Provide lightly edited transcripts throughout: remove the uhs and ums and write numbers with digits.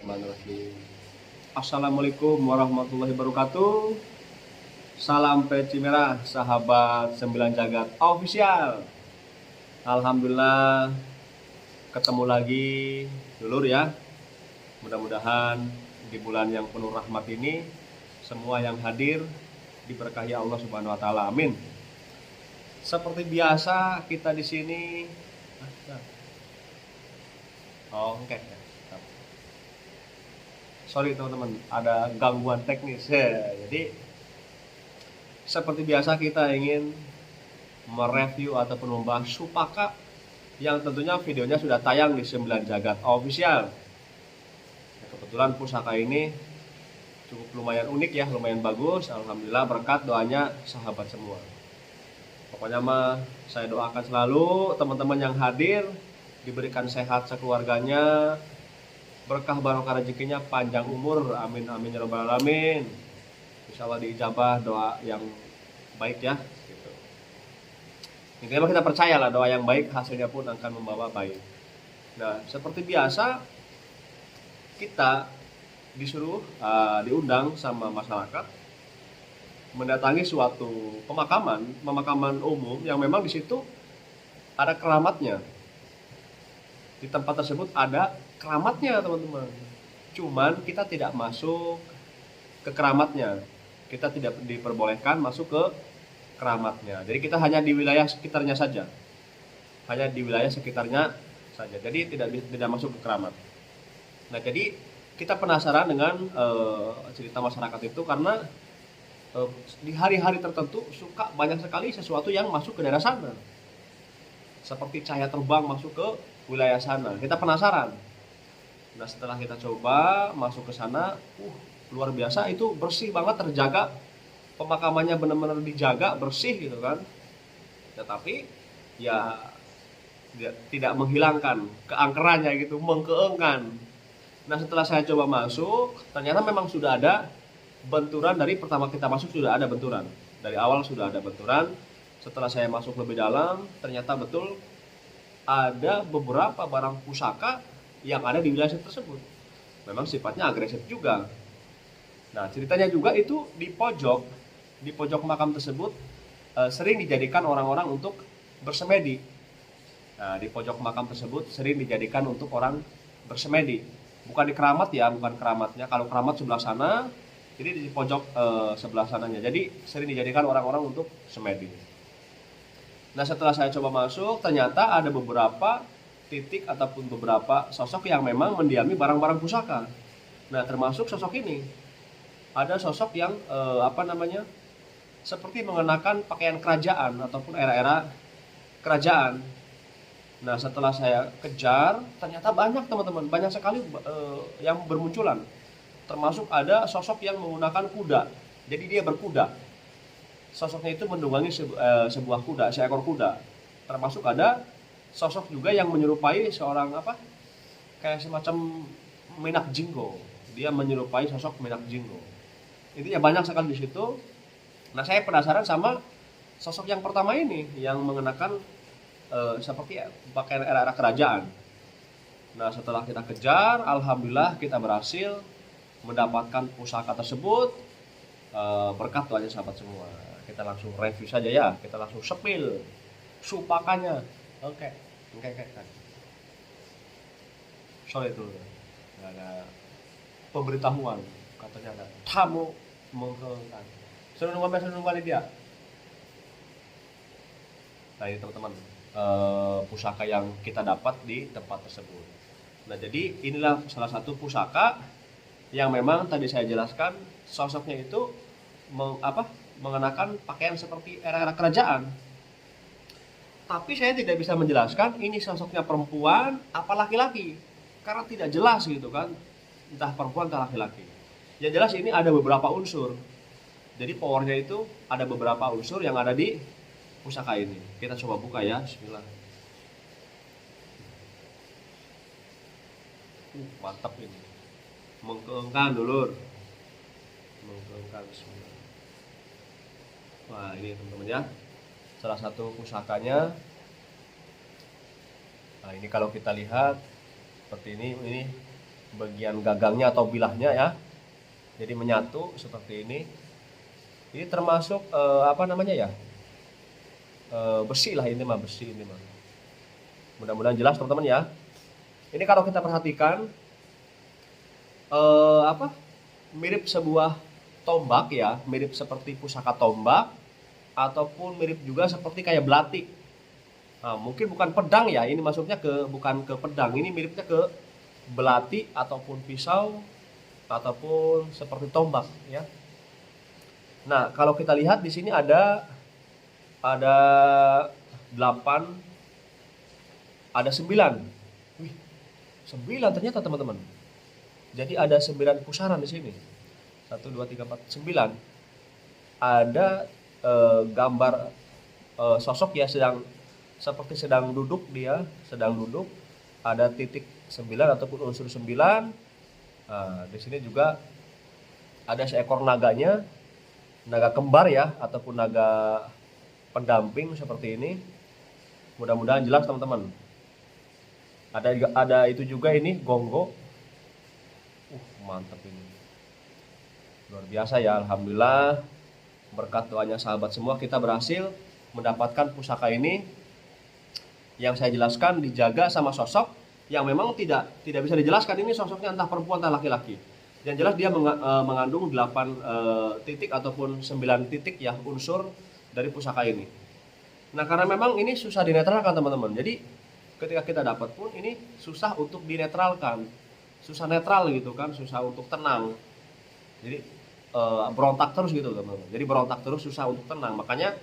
Bismillahirrahmanirrahim. Assalamualaikum warahmatullahi wabarakatuh. Salam peci merah, sahabat 9 Jagat Official. Alhamdulillah ketemu lagi dulur ya. Mudah-mudahan di bulan yang penuh rahmat ini semua yang hadir diberkahi Allah Subhanahu wa taala. Amin. Seperti biasa kita di sini oke. Sorry teman-teman, ada gangguan teknis. Jadi seperti biasa kita ingin mereview ataupun membahas Supaka yang tentunya videonya sudah tayang di 9 Jagat Official. Kebetulan pusaka ini cukup lumayan unik ya, lumayan bagus. Alhamdulillah berkat doanya sahabat semua. Pokoknya mah saya doakan selalu teman-teman yang hadir diberikan sehat sekeluarganya, berkah barokah rezekinya, panjang umur, amin amin ya rabbal alamin. Insyaallah diijabah doa yang baik ya gitu. Intinya kita percaya lah doa yang baik hasilnya pun akan membawa baik. Nah seperti biasa kita disuruh diundang sama masyarakat mendatangi suatu pemakaman umum yang memang di situ ada keramatnya. Di tempat tersebut ada keramatnya teman-teman. Cuman kita tidak masuk ke keramatnya. Kita tidak diperbolehkan masuk ke keramatnya. Jadi kita hanya di wilayah sekitarnya saja. Hanya di wilayah sekitarnya saja. Jadi tidak masuk ke keramat. Nah, jadi kita penasaran dengan cerita masyarakat itu karena di hari-hari tertentu suka banyak sekali sesuatu yang masuk ke daerah sana. Seperti cahaya terbang masuk ke wilayah sana. Kita penasaran. Nah, setelah kita coba masuk ke sana, luar biasa, itu bersih banget, terjaga. Pemakamannya benar-benar dijaga, bersih gitu kan. Tetapi ya tidak menghilangkan keangkerannya gitu, mengkeengkan. Nah, setelah saya coba masuk, ternyata memang sudah ada benturan. Dari pertama kita masuk sudah ada benturan. Dari awal sudah ada benturan. Setelah saya masuk lebih dalam, ternyata betul ada beberapa barang pusaka yang ada di wilayah tersebut. Memang sifatnya agresif juga. Nah, ceritanya juga itu di pojok makam tersebut sering dijadikan orang-orang untuk bersemedi. Nah, di pojok makam tersebut sering dijadikan untuk orang bersemedi. Bukan di keramat ya, bukan keramatnya. Kalau keramat sebelah sana, jadi di pojok sebelah sananya. Jadi sering dijadikan orang-orang untuk semedi. Nah, setelah saya coba masuk, ternyata ada beberapa titik ataupun beberapa sosok yang memang mendiami barang-barang pusaka. Nah, termasuk sosok ini. Ada sosok yang seperti mengenakan pakaian kerajaan ataupun era-era kerajaan. Nah, setelah saya kejar, ternyata banyak teman-teman, banyak sekali yang bermunculan. Termasuk ada sosok yang menggunakan kuda. Jadi dia berkuda. Sosoknya itu menunggangi sebuah kuda, seekor kuda. Termasuk ada sosok juga yang menyerupai seorang kayak semacam Menak Jinggo. Dia menyerupai sosok Menak Jinggo. Intinya banyak sekali di situ. Nah, saya penasaran sama sosok yang pertama ini yang mengenakan seperti pakaian era-era kerajaan. Nah, setelah kita kejar, alhamdulillah kita berhasil mendapatkan pusaka tersebut berkat doanya sahabat semua. Kita langsung review saja ya, kita langsung sepil Supakanya. Oke. Sorry itu ada pemberitahuan, katanya ada tamu mengkeengkan. Suruh nunggu dia. Nah, ini teman-teman, pusaka yang kita dapat di tempat tersebut. Nah, jadi inilah salah satu pusaka yang memang tadi saya jelaskan sosoknya itu mengenakan pakaian seperti era-era kerajaan. Tapi saya tidak bisa menjelaskan ini sosoknya perempuan apa laki-laki, karena tidak jelas gitu kan, entah perempuan atau laki-laki. Yang jelas ini ada beberapa unsur. Jadi powernya itu ada beberapa unsur yang ada di pusaka ini. Kita coba buka ya, bismillah. Mantap ini. Mengkeengkan dulur. Mengkeengkan, bismillah. Wah, ini teman-teman ya, salah satu pusakanya. Nah, ini kalau kita lihat seperti ini bagian gagangnya atau bilahnya ya. Jadi menyatu seperti ini. Ini termasuk apa namanya ya? Besi lah, ini mah besi ini mah. Mudah-mudahan jelas teman-teman ya. Ini kalau kita perhatikan apa? Mirip sebuah tombak ya, mirip seperti pusaka tombak ataupun mirip juga seperti kayak belati. Nah, mungkin bukan pedang ya, ini masuknya bukan ke pedang, ini miripnya ke belati ataupun pisau ataupun seperti tombak ya. Nah, kalau kita lihat di sini ada 8, ada 9. Wih, 9 ternyata teman-teman. Jadi ada 9 pusaran di sini. 1 2 3 4 9. Ada gambar sosok ya seperti sedang duduk dia, sedang duduk. Ada titik 9 ataupun unsur 9. Nah, di sini juga ada seekor naganya, naga kembar ya, ataupun naga pendamping seperti ini. Mudah-mudahan jelas teman-teman. Ada itu juga ini gonggo. Mantap ini. Luar biasa ya, alhamdulillah. Berkat doanya sahabat semua kita berhasil mendapatkan pusaka ini. Yang saya jelaskan dijaga sama sosok yang memang tidak bisa dijelaskan ini sosoknya entah perempuan entah laki-laki. Yang jelas dia mengandung 8 titik ataupun 9 titik ya unsur dari pusaka ini. Nah, karena memang ini susah dinetralkan teman-teman. Jadi ketika kita dapat pun ini susah untuk dinetralkan. Susah netral gitu kan, susah untuk tenang. Jadi berontak terus gitu teman-teman. Jadi berontak terus, susah untuk tenang. Makanya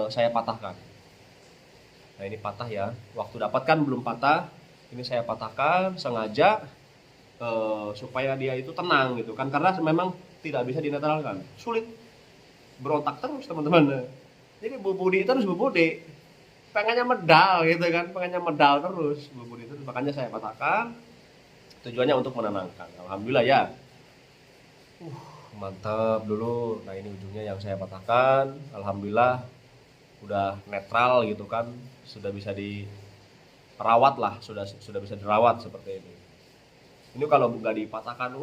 saya patahkan. Nah, ini patah ya. Waktu dapatkan belum patah. Ini saya patahkan sengaja supaya dia itu tenang gitu kan, karena memang tidak bisa dinetralkan, sulit, berontak terus teman-teman. Jadi bubudi terus bubudi, pengennya medal gitu kan, pengennya medal terus bubudi itu, makanya saya patahkan. Tujuannya untuk menenangkan. Alhamdulillah ya. Mantap dulu. Nah, ini ujungnya yang saya patahkan. Alhamdulillah udah netral gitu kan, sudah bisa dirawat lah, sudah bisa dirawat seperti ini. Ini kalau nggak dipatahkan,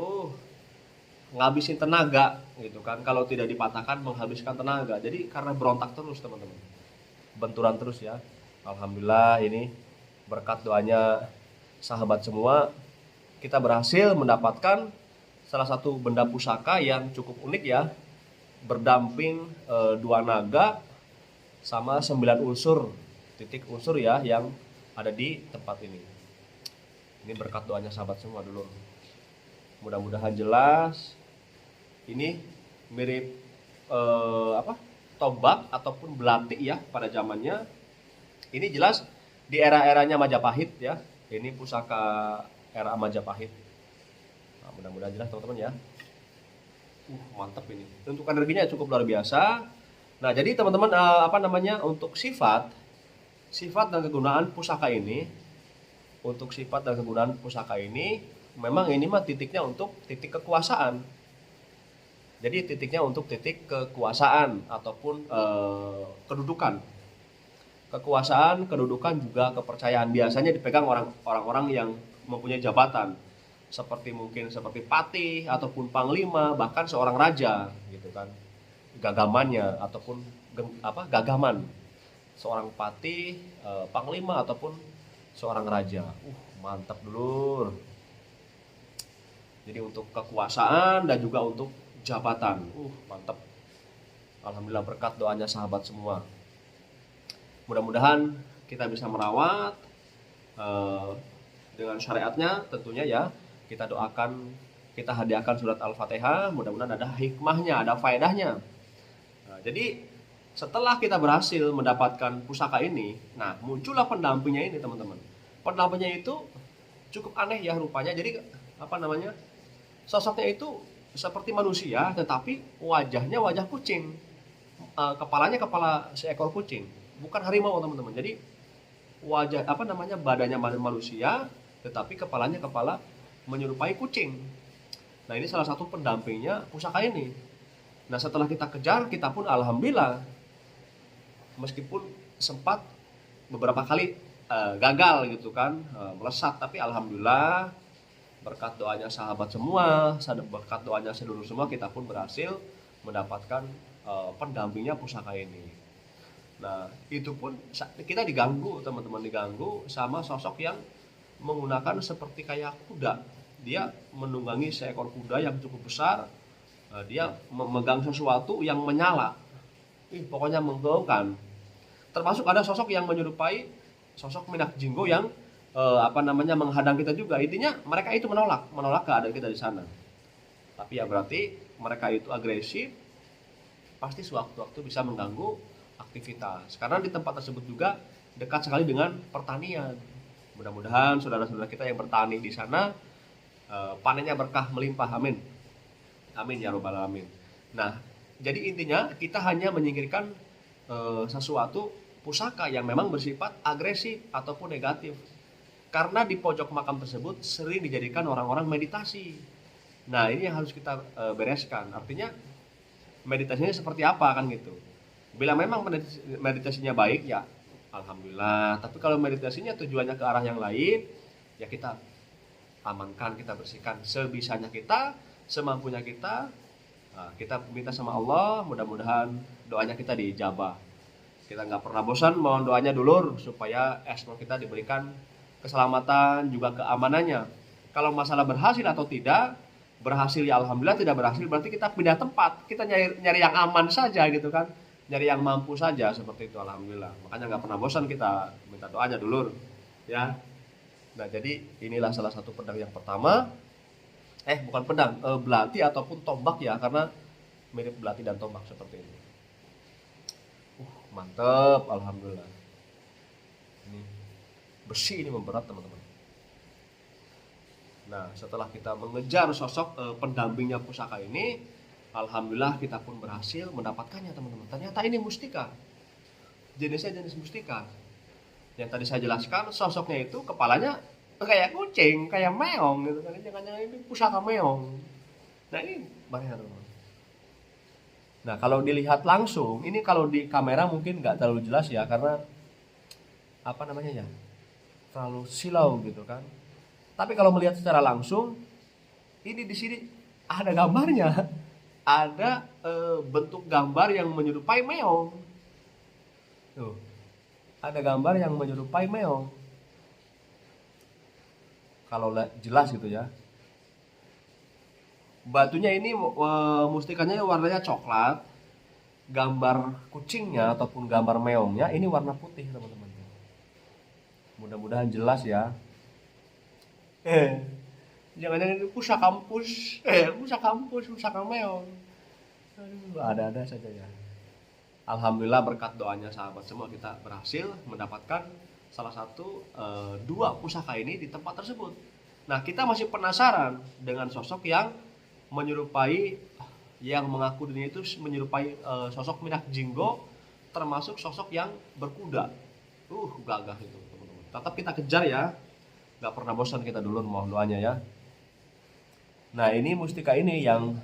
ngabisin tenaga gitu kan. Kalau tidak dipatahkan menghabiskan tenaga. Jadi karena berontak terus teman-teman, benturan terus ya. Alhamdulillah ini berkat doanya sahabat semua, kita berhasil mendapatkan salah satu benda pusaka yang cukup unik ya. Berdamping 2 naga sama 9 unsur, titik unsur ya yang ada di tempat ini. Ini berkat doanya sahabat semua dulu. Mudah-mudahan jelas. Ini mirip tombak ataupun belati ya pada zamannya. Ini jelas di era-eranya Majapahit ya. Ini pusaka era Majapahit. Nah, mudah-mudahan jelas teman-teman ya. Mantap ini. Untuk energinya cukup luar biasa. Nah, jadi teman-teman untuk sifat dan kegunaan pusaka ini, memang ini mah titiknya untuk titik kekuasaan. Jadi titiknya untuk titik kekuasaan ataupun kedudukan. Kekuasaan, kedudukan juga kepercayaan biasanya dipegang orang-orang yang mempunyai jabatan. Seperti patih ataupun panglima, bahkan seorang raja gitu kan. Gagamannya ataupun gagaman. Seorang patih, panglima ataupun seorang raja. Mantap dulur. Jadi untuk kekuasaan dan juga untuk jabatan. Mantap. Alhamdulillah berkat doanya sahabat semua. Mudah-mudahan kita bisa merawat dengan syariatnya tentunya ya. Kita doakan, kita hadiahkan surat Al-Fatihah, mudah-mudahan ada hikmahnya, ada faedahnya. Nah, jadi setelah kita berhasil mendapatkan pusaka ini, nah muncullah pendampingnya ini teman-teman. Pendampingnya itu cukup aneh ya rupanya. Jadi sosoknya itu seperti manusia, tetapi wajahnya wajah kucing. Kepalanya kepala seekor kucing, bukan harimau teman-teman. Jadi badannya manusia, tetapi kepalanya kepala menyerupai kucing. Nah, ini salah satu pendampingnya pusaka ini. Nah, setelah kita kejar, kita pun alhamdulillah, meskipun sempat beberapa kali gagal gitu kan, melesat, tapi alhamdulillah berkat doanya sahabat semua, berkat doanya sedulur semua, kita pun berhasil mendapatkan pendampingnya pusaka ini. Nah, itu pun kita diganggu, teman-teman, diganggu sama sosok yang menggunakan seperti kayak kuda. Dia menunggangi seekor kuda yang cukup besar. Dia memegang sesuatu yang menyala. Pokoknya menggaukan. Termasuk ada sosok yang menyerupai sosok Minak Jinggo yang menghadang kita juga. Intinya mereka itu menolak keadaan kita di sana. Tapi ya berarti mereka itu agresif, pasti sewaktu-waktu bisa mengganggu aktivitas. Karena di tempat tersebut juga dekat sekali dengan pertanian. Mudah-mudahan saudara-saudara kita yang bertani di sana panennya berkah melimpah, amin. Amin ya robbal alamin. Nah, jadi intinya kita hanya menyingkirkan sesuatu pusaka yang memang bersifat agresif ataupun negatif. Karena di pojok makam tersebut sering dijadikan orang-orang meditasi. Nah, ini yang harus kita bereskan. Artinya meditasinya seperti apa kan gitu. Bila memang meditasinya baik ya alhamdulillah. Tapi kalau meditasinya tujuannya ke arah yang lain, ya kita amankan, kita bersihkan sebisanya kita, semampunya kita. Nah, kita minta sama Allah, mudah-mudahan doanya kita dijabah. Kita nggak pernah bosan mohon doanya dulur supaya esmo kita diberikan keselamatan juga keamanannya. Kalau masalah berhasil atau tidak, berhasil ya alhamdulillah, tidak berhasil berarti kita pindah tempat, kita nyari yang aman saja gitu kan, nyari yang mampu saja, seperti itu alhamdulillah. Makanya nggak pernah bosan kita minta doanya dulur ya. Nah, jadi inilah salah satu pedang yang pertama, bukan pedang, belati ataupun tombak ya, karena mirip belati dan tombak seperti ini. Mantep, alhamdulillah. Ini besi, ini memberat teman-teman. Nah, setelah kita mengejar sosok pendampingnya pusaka ini, alhamdulillah kita pun berhasil mendapatkannya teman-teman. Ternyata ini mustika, jenisnya jenis mustika. Yang tadi saya jelaskan, sosoknya itu kepalanya kayak kucing, kayak meong gitu kan. Jangan-jangan ini pusaka meong. Nah, ini bahaya teman-teman. Nah, kalau dilihat langsung, ini kalau di kamera mungkin nggak terlalu jelas ya, karena terlalu silau gitu kan. Tapi kalau melihat secara langsung, ini di sini ada gambarnya, ada bentuk gambar yang menyerupai meong. Tuh, ada gambar yang menyerupai meong. Kalau jelas gitu ya. Batunya ini mustikanya warnanya coklat, gambar kucingnya ataupun gambar meongnya ini warna putih teman-teman. Mudah-mudahan jelas ya. Jangan-jangan ini pusaka kampus, pusaka meong. Ada-ada saja ya. Alhamdulillah berkat doanya sahabat semua kita berhasil mendapatkan salah satu 2 pusaka ini di tempat tersebut. Nah, kita masih penasaran dengan sosok yang menyerupai, yang mengaku dirinya itu menyerupai sosok Minak Jinggo, termasuk sosok yang berkuda. Gagah itu teman-teman. Tetap kita kejar ya, nggak pernah bosan kita dulu mohon doanya ya. Nah, ini mustika ini yang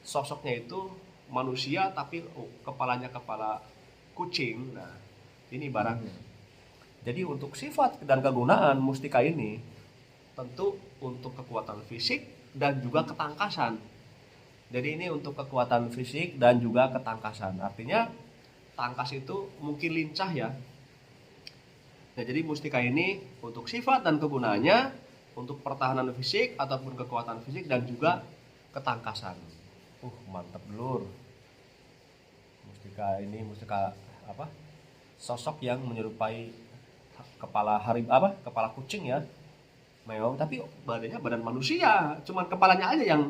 sosoknya itu manusia tapi kepalanya kepala kucing. Nah, ini barangnya. Jadi untuk sifat dan kegunaan mustika ini tentu untuk kekuatan fisik dan juga ketangkasan. Jadi ini untuk kekuatan fisik dan juga ketangkasan. Artinya tangkas itu mungkin lincah ya. Nah, jadi mustika ini untuk sifat dan kegunaannya untuk pertahanan fisik ataupun kekuatan fisik dan juga ketangkasan. Mantap lur. Mustika ini mustika sosok yang menyerupai kepala kepala kucing ya. Meong, tapi badannya badan manusia, cuman kepalanya aja yang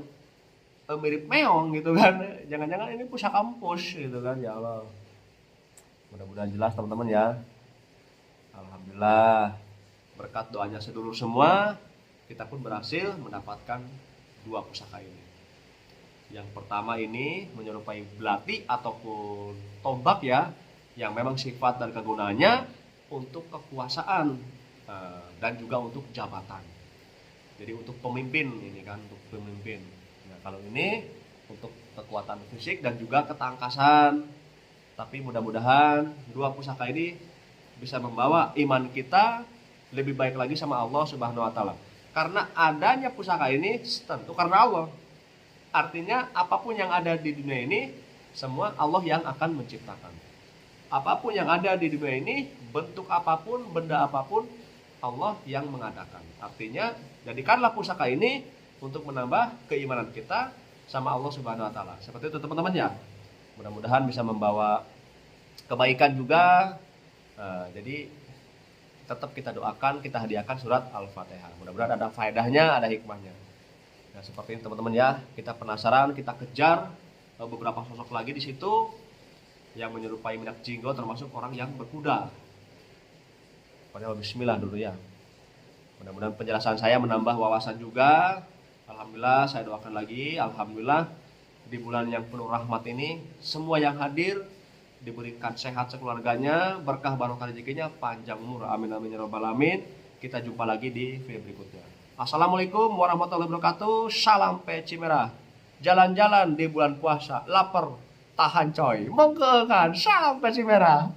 mirip meong gitu kan. Jangan-jangan ini pusaka kampus gitu kan. Ya Allah, mudah-mudahan jelas teman-teman ya. Alhamdulillah berkat doanya sedulur semua, kita pun berhasil mendapatkan 2 pusaka ini. Yang pertama ini menyerupai belati ataupun tombak ya, yang memang sifat dan kegunaannya untuk kekuasaan dan juga untuk jabatan. Jadi untuk pemimpin ini kan, untuk pemimpin. Nah, kalau ini untuk kekuatan fisik dan juga ketangkasan. Tapi mudah-mudahan 2 pusaka ini bisa membawa iman kita lebih baik lagi sama Allah Subhanahu wa taala. Karena adanya pusaka ini tentu karena Allah. Artinya apapun yang ada di dunia ini semua Allah yang akan menciptakan. Apapun yang ada di dunia ini, bentuk apapun, benda apapun, Allah yang mengadakan. Artinya jadikanlah pusaka ini untuk menambah keimanan kita sama Allah Subhanahu wa taala. Seperti itu teman-teman ya. Mudah-mudahan bisa membawa kebaikan juga. Jadi tetap kita doakan, kita hadiahkan surat Al-Fatihah. Mudah-mudahan ada faedahnya, ada hikmahnya. Nah, seperti ini teman-teman ya. Kita penasaran, kita kejar beberapa sosok lagi di situ yang menyerupai Minyak Jinggo, termasuk orang yang berkuda. Pokoknya bismillah dulu ya. Mudah-mudahan penjelasan saya menambah wawasan juga. Alhamdulillah, saya doakan lagi. Alhamdulillah di bulan yang penuh rahmat ini semua yang hadir diberikan sehat sekeluarganya, berkah barokah rezekinya, panjang umur. Amin amin ya rabbal alamin. Kita jumpa lagi di video berikutnya. Assalamualaikum warahmatullahi wabarakatuh. Salam peci merah. Jalan-jalan di bulan puasa, lapar tahan coy. Monggo kan. Salam peci merah.